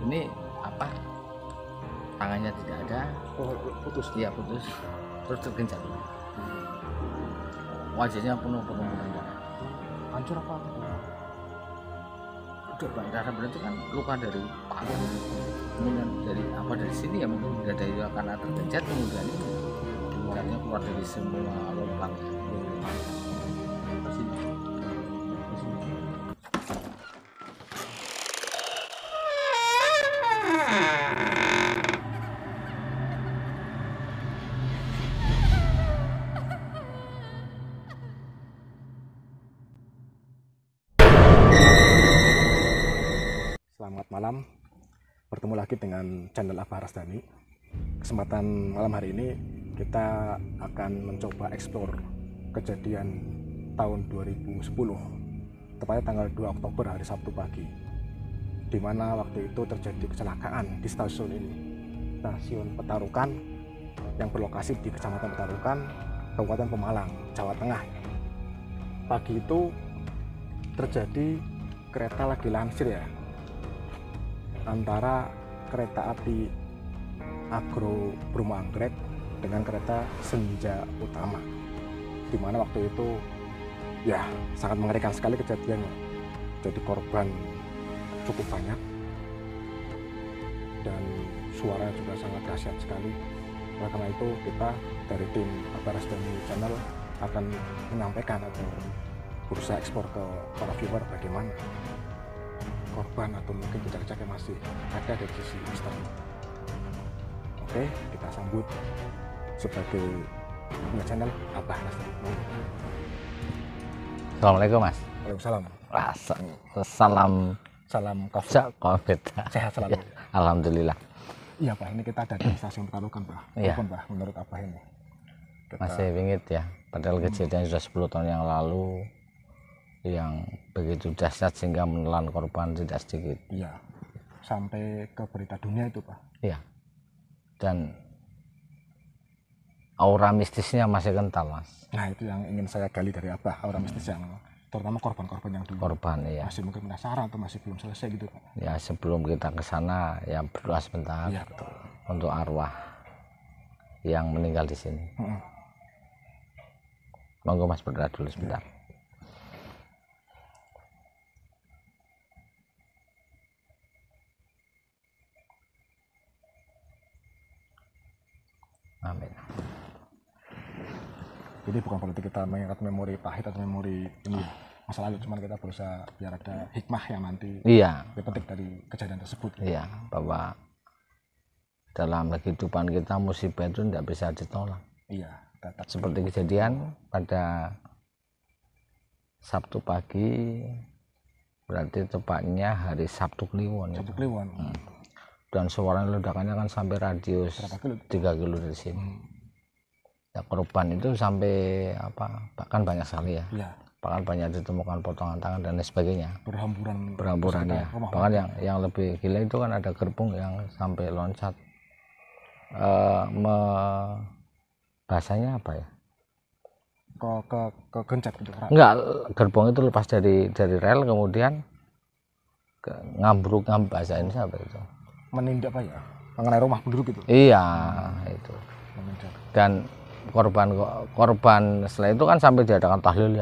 ini apa, tangannya tidak ada. Oh, putus. Iya putus, terus tergencet. Wajahnya penuh darah. Hancur apa? Udah darah berarti kan luka dari paha, kemudian dari apa dari sini ya mungkin dari karena tergencet, kemudian ini darahnya keluar dari semua lubangnya. Sini. Selamat malam, bertemu lagi dengan channel Abah Rasdani. Kesempatan malam hari ini kita akan mencoba eksplor kejadian tahun 2010, tepatnya tanggal 2 Oktober hari Sabtu pagi, di mana waktu itu terjadi kecelakaan di stasiun ini, stasiun Petarukan yang berlokasi di Kecamatan Petarukan, Kabupaten Pemalang, Jawa Tengah. Pagi itu terjadi kereta lagi lansir ya, antara kereta api Agro Bromo Anggrek dengan kereta Senja Utama, di mana waktu itu ya sangat mengerikan sekali kejadiannya. Jadi korban cukup banyak dan suara juga sangat dahsyat sekali. Oleh karena itu kita dari tim Abah Rasdani Channel akan menyampaikan atau berusaha ekspor ke para viewer bagaimana korban atau mungkin jejak-jejak yang masih ada dari sisi misteri. Oke, kita sambut sebagai punya channel Abah Rasdani. Assalamualaikum Mas. Waalaikumsalam. Salam COVID. Sehat selalu. Ya, alhamdulillah. Iya Pak, ini kita ada di stasiun Petarukan Pak. Iya. Pak, menurut Abah ini Masih bingit ya, padahal kejadian sudah 10 tahun yang lalu yang begitu dahsyat sehingga menelan korban tidak sedikit. Iya, sampai ke berita dunia itu Pak. Iya, dan aura mistisnya masih kental Mas. Nah itu yang ingin saya gali dari Abah, aura mistis yang terutama korban-korban yang dulu. Korban ya. Masih mungkin penasaran atau masih belum selesai gitu Pak. Ya sebelum kita ke sana ya berdoa sebentar. Iya betul. Untuk arwah yang meninggal di sini. Monggo Mas berdoa dulu sebentar. Ya. Amin. Jadi bukan politik kita mengingat memori pahit atau memori ini ya, masa lalu, cuman kita berusaha biar ada hikmah yang nanti dipetik dari kejadian tersebut. Iya, bahwa dalam kehidupan kita musibah itu tidak bisa ditolak. Iya, tetap. Seperti kejadian pada Sabtu pagi, berarti tepatnya hari Sabtu Kliwon. Sabtu Kliwon. Dan suara ledakannya kan sampai radius 3 kilo dari sini. Ya, korban itu sampai bahkan banyak sekali ya. Iya. Bahkan banyak ditemukan potongan tangan dan lain sebagainya. Berhamburan ya. Bahkan yang lebih gila itu kan ada gerbong yang sampai loncat. Bahasanya apa ya? Ke gencet gitu. Enggak, gerbong itu lepas dari rel kemudian ngambruk bahasa ini apa itu? Menindak apa ya? Mengenai rumah penduduk itu. Iya, itu. Dan korban setelah itu kan sampai diadakan tahlil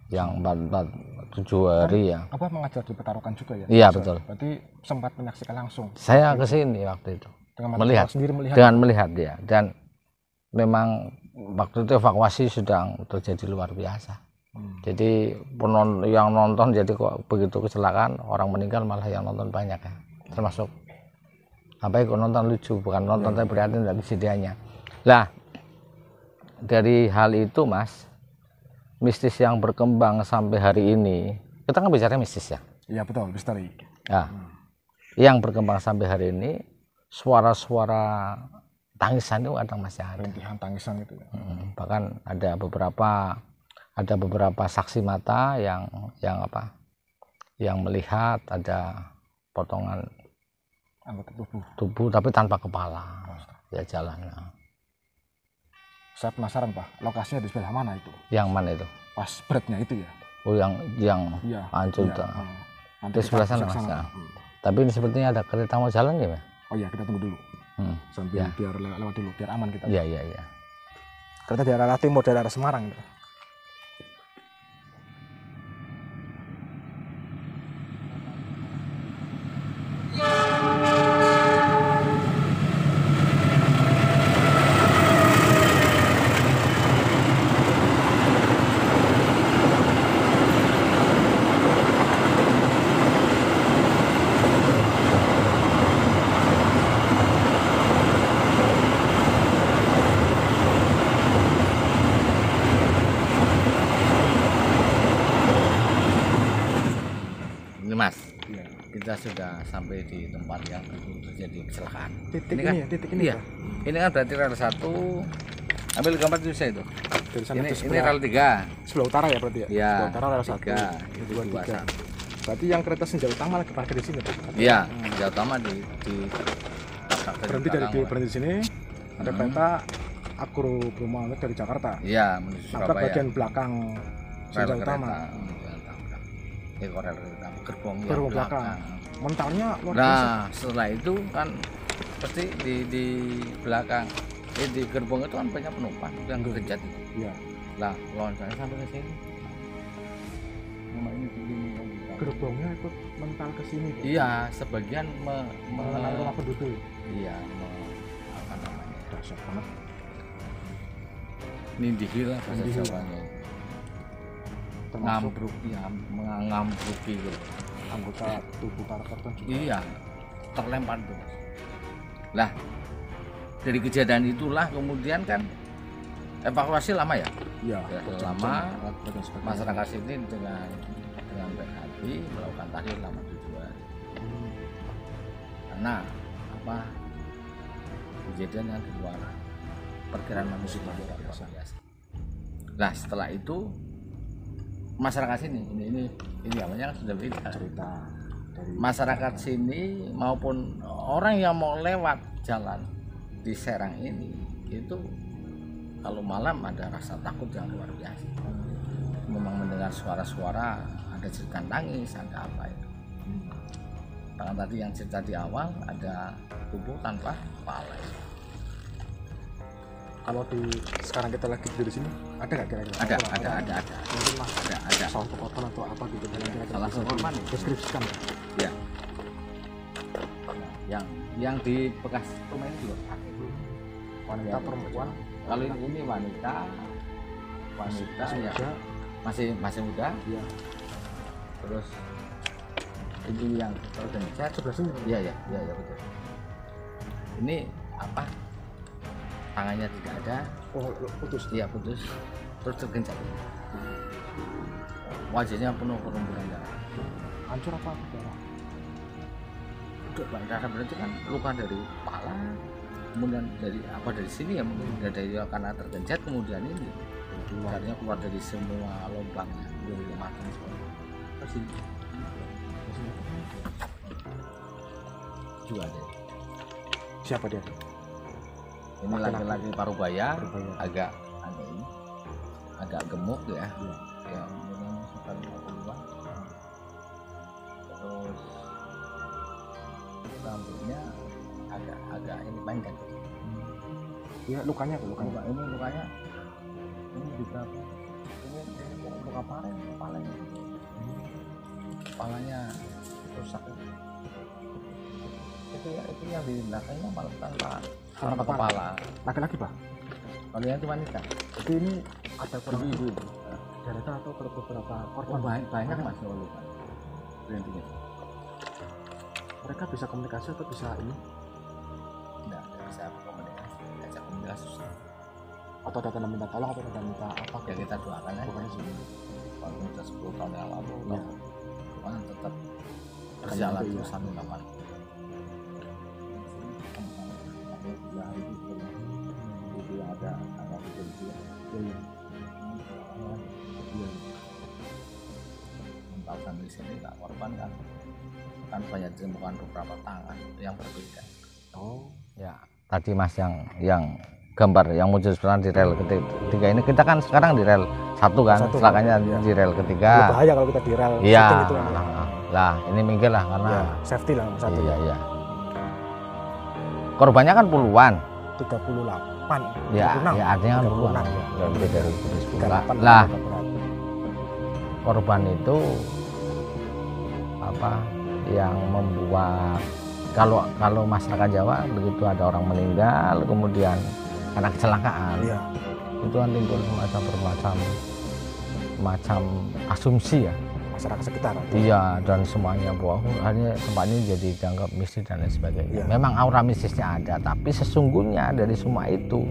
yang 4-7 hari ya. Apa mengajar di Petarukan juga ya? Iya betul. Berarti sempat menyaksikan langsung. Saya ke sini waktu itu. Dengan melihat ya. Dan memang waktu itu evakuasi sedang terjadi luar biasa. Jadi yang nonton jadi kok begitu kecelakaan orang meninggal malah yang nonton banyak ya. Termasuk kok nonton lucu, bukan nonton tapi prihatin dari kejadiannya. Lah dari hal itu Mas, mistis yang berkembang sampai hari ini, kita kan bicara mistis ya. Iya betul, misteri. Nah, yang berkembang sampai hari ini, suara-suara tangisan itu kadang masih ada. Rintihan tangisan itu. Bahkan ada beberapa saksi mata yang melihat ada potongan anggota tubuh tapi tanpa kepala. Ya jalan. Saya penasaran Pak, lokasinya di sebelah mana itu? Yang mana itu? Pas beratnya itu ya? Oh yang hancur. Iya. Di sebelah sana Mas. Tapi ini sepertinya ada kereta mau jalan ya, Mas? Oh iya, kita tunggu dulu. Sambil Ya. biar lewat dulu, biar aman kita. Iya, iya, iya. Kereta dari arah timur, dari arah Semarang. Gitu. Ini Mas, Iya. kita sudah sampai di tempat yang terjadi kecelakaan. Titik Ini kan- ini ya, titik ini Iya. ya. Ini kan berarti rel 1. Ambil gambar itu saya itu. Dari sana Ini, ke ini sebelah, rel 3. sebelah utara ya berarti ya? Iya. Sebelah utara rel 1, 3, 2, 3. Berarti yang kereta senja utama lagi parkir di sini tuh. Iya, senja utama di Berhenti dari belakang, Pak. berhenti di sini. Ada kereta Agro Bromo dari Jakarta. Iya, menuju Nabrak Surabaya. bagian belakang senja utama. Ini rel kereta, gerbong yang Gerbong belakang. belakang. Mentalnya luar biasa. Nah, setelah itu kan pasti di belakang, di gerbong itu kan banyak penumpang yang terkejat. Iya. Lah, loncengnya sampai ke sini. Nama ini begini. Gerbongnya ikut mental ke sini. Pak. Iya, sebagian Mengenai rumah penduduk. iya, apa namanya? Dahsyat banget. Nindihi lah bahasa Nindihi. Jawanya. Termasuk Ngambruk, ya, mengambruki gitu. anggota tubuh para korban juga. Iya, terlempar tuh. Lah, dari kejadian itulah kemudian kan evakuasi lama ya. Iya. Lama masyarakat sini dengan baik hati melakukan tahlil selama 7 hari. Karena apa? Kejadian yang di luar perkiraan manusia luar biasa. Nah, setelah itu masyarakat sini ini namanya sudah beda. Cerita dari Masyarakat sini maupun orang yang mau lewat jalan di Serang ini itu kalau malam ada rasa takut yang luar biasa. Memang mendengar suara-suara, ada cerita tangis, ada apa itu. Karena tadi yang cerita di awal ada tubuh tanpa kepala. Kalau di sekarang kita lagi di sini ada nggak kira-kira? Ada. Mungkin mas Ada. salah satu korban atau apa gitu kira-kira Salah satu korban. deskripsikan. Ya. Yang di bekas rumah ini juga ada. Wanita perempuan Kalau ini wanita masih ya masih muda. Iya. Terus ini yang tergencet Sebelah sini. iya betul. Ini apa, tangannya tidak ada, Oh putus. iya putus, terus tergencet, wajahnya penuh kerumbunan darah. Hancur apa darah? Darah berarti kan luka dari kepala, kemudian dari sini ya, mungkin dari karena tergencet, kemudian ini darahnya keluar dari semua lubangnya, dari mata ke sini juga ada. Siapa dia? Ini laki-laki Parubaya, Parubaya. agak gemuk ya. Iya. Ya, umurnya sekitar 50-an. Terus rambutnya agak ini panjang. Iya lukanya apa lukanya? Ini lukanya ini juga ini luka parah, kepalanya rusak. Itu yang di belakangnya malah tanpa kepala. Laki-laki pak? Kalau yang itu wanita. Jadi ini ada kurang Ibu. darah atau beberapa korban? Banyak mas kalau luka. Intinya. Mereka bisa komunikasi atau bisa ini? Nggak bisa komunikasi susah. Atau datang minta tolong atau datang minta apa? Ya kita doakan aja. Bukannya sih. Walaupun sudah 10 tahun yang lalu, Iya. Tuhan tetap berjalan Iya. terus sampai kapan. Ya itu itu yang ada kejadian. Iya. Iya. Mental sampai sini nggak korban kan banyak ditemukan beberapa tangan yang berbeda. Oh. Ya. Tadi mas yang gambar yang muncul sekarang di rel ketiga ini, kita kan sekarang di rel 1 kan, celakanya iya. di rel ketiga. Bahaya kalau kita di rel Iya. setting itu. Lah ini minggir lah karena Ya, safety lah nomor satu. iya, iya. Korbannya kan puluhan. 38. Ya, 36. ya artinya kan puluhan. 36, ya. Ya, lebih dari 38 lah. luka berat. Korban itu apa yang membuat kalau masyarakat Jawa begitu ada orang meninggal kemudian karena kecelakaan Iya. itu kan timbul macam asumsi ya. Masyarakat sekitar. Iya, dan semuanya bahwa hanya tempat ini jadi dianggap mistis dan lain sebagainya. Iya. Memang aura mistisnya ada, tapi sesungguhnya dari semua itu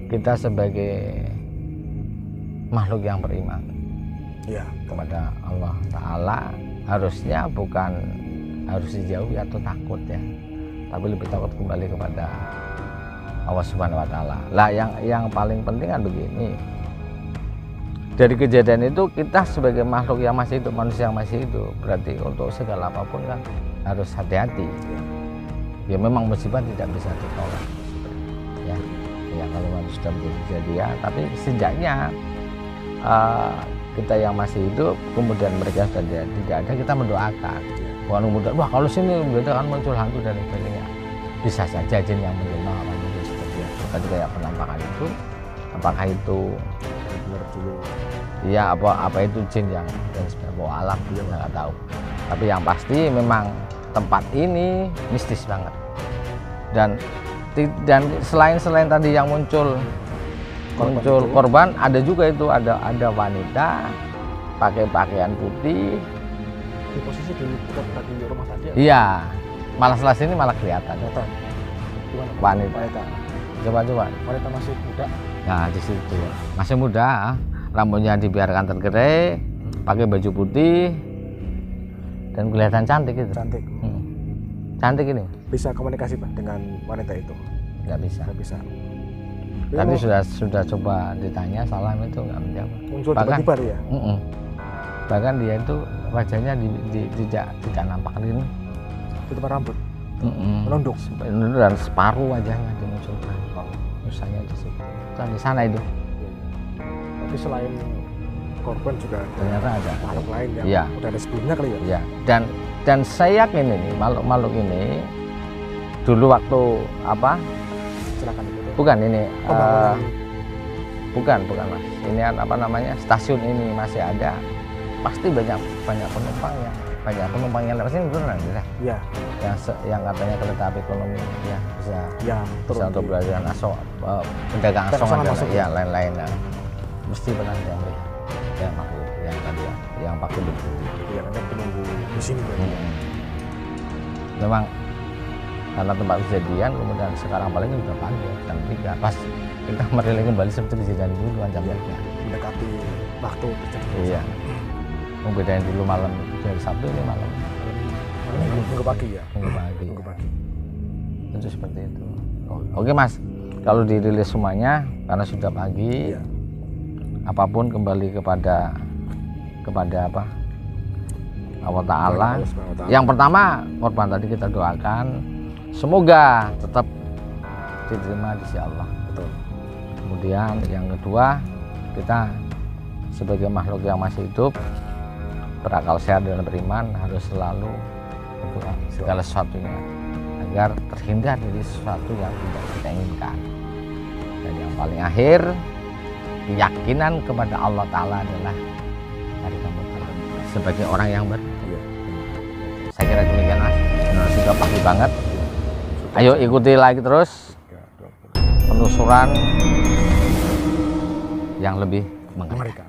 kita sebagai makhluk yang beriman Iya. kepada Allah Ta'ala harusnya bukan harus dijauhi atau takut ya, tapi lebih takut kembali kepada Allah Subhanahu Wa Ta'ala. Lah yang paling penting kan begini, dari kejadian itu kita sebagai makhluk yang masih hidup, manusia yang masih hidup, berarti untuk segala apapun kan harus hati-hati. Ya memang musibah tidak bisa ditolak ya, ya kalau sudah menjadi kejadian, tapi setidaknya kita yang masih hidup kemudian mereka sudah tidak ada, kita mendoakan bukan kemudian wah kalau sini akan muncul hantu dan sebagainya. Bisa saja jin yang menjelma akan muncul seperti itu. Tadi kayak penampakan itu, apakah itu Dulu. iya apa itu jin yang sebenarnya bawa alam dia nggak tahu, tapi yang pasti memang tempat ini mistis banget. Dan selain tadi yang muncul korban, ada juga itu ada wanita pakai pakaian putih Di posisi di dekat tadi rumah tadi. iya, malah setelah sini malah kelihatan Gimana? wanita. Coba Wanita masih muda. nah di situ masih muda, rambutnya dibiarkan tergerai, pakai baju putih dan kelihatan cantik itu. Cantik. Cantik ini. Bisa komunikasi Pak dengan wanita itu? Nggak bisa. Nggak bisa. Tadi sudah coba ditanya, salam itu nggak menjawab. Muncul tiba-tiba dia. Bahkan dia itu wajahnya tidak nampak ini. Tutupan rambut. Menunduk. Dan separuh wajahnya dimunculkan. Usahanya di situ. Di sana itu. Tapi selain korban juga ternyata ada makhluk lain yang ya. udah ada sebelumnya kali ya. Ya. Dan saya yakin ini makhluk ini dulu waktu apa? Silakan itu. Bukan ini. Bukan mas. Ini apa namanya, stasiun ini masih ada. Pasti banyak penumpang yang lewat sini beneran ya. Iya. Yang katanya kereta api ekonomi ya bisa. Ya. Bisa untuk belajar pedagang asongan dan ya lain-lain. Nah, mesti pernah yang melihat. Ya makhluk yang tadi yang pakai baju. Iya, memang penunggu di sini. Memang karena tempat kejadian, kemudian sekarang paling sudah pagi jam 3 pas kita merilis kembali seperti kejadian dulu jam 3 mendekati waktu terjadi. Iya, membedain dulu malam dari Sabtu ini malam minggu pagi ya. Minggu pagi itu seperti itu. Oke mas, kalau dirilis semuanya karena sudah pagi, apapun kembali kepada apa, Allah Ta'ala. Yang pertama korban tadi kita doakan semoga tetap diterima di sisi Allah. Betul. Kemudian yang kedua, kita sebagai makhluk yang masih hidup, berakal sehat dan beriman harus selalu berdoa segala sesuatunya agar terhindar dari sesuatu yang tidak kita inginkan. Dan yang paling akhir, keyakinan kepada Allah Ta'ala adalah hari kiamat sebagai orang yang saya kira demikian mas. Sudah pagi banget. Ayo ikuti lagi terus penelusuran yang lebih mengerikan.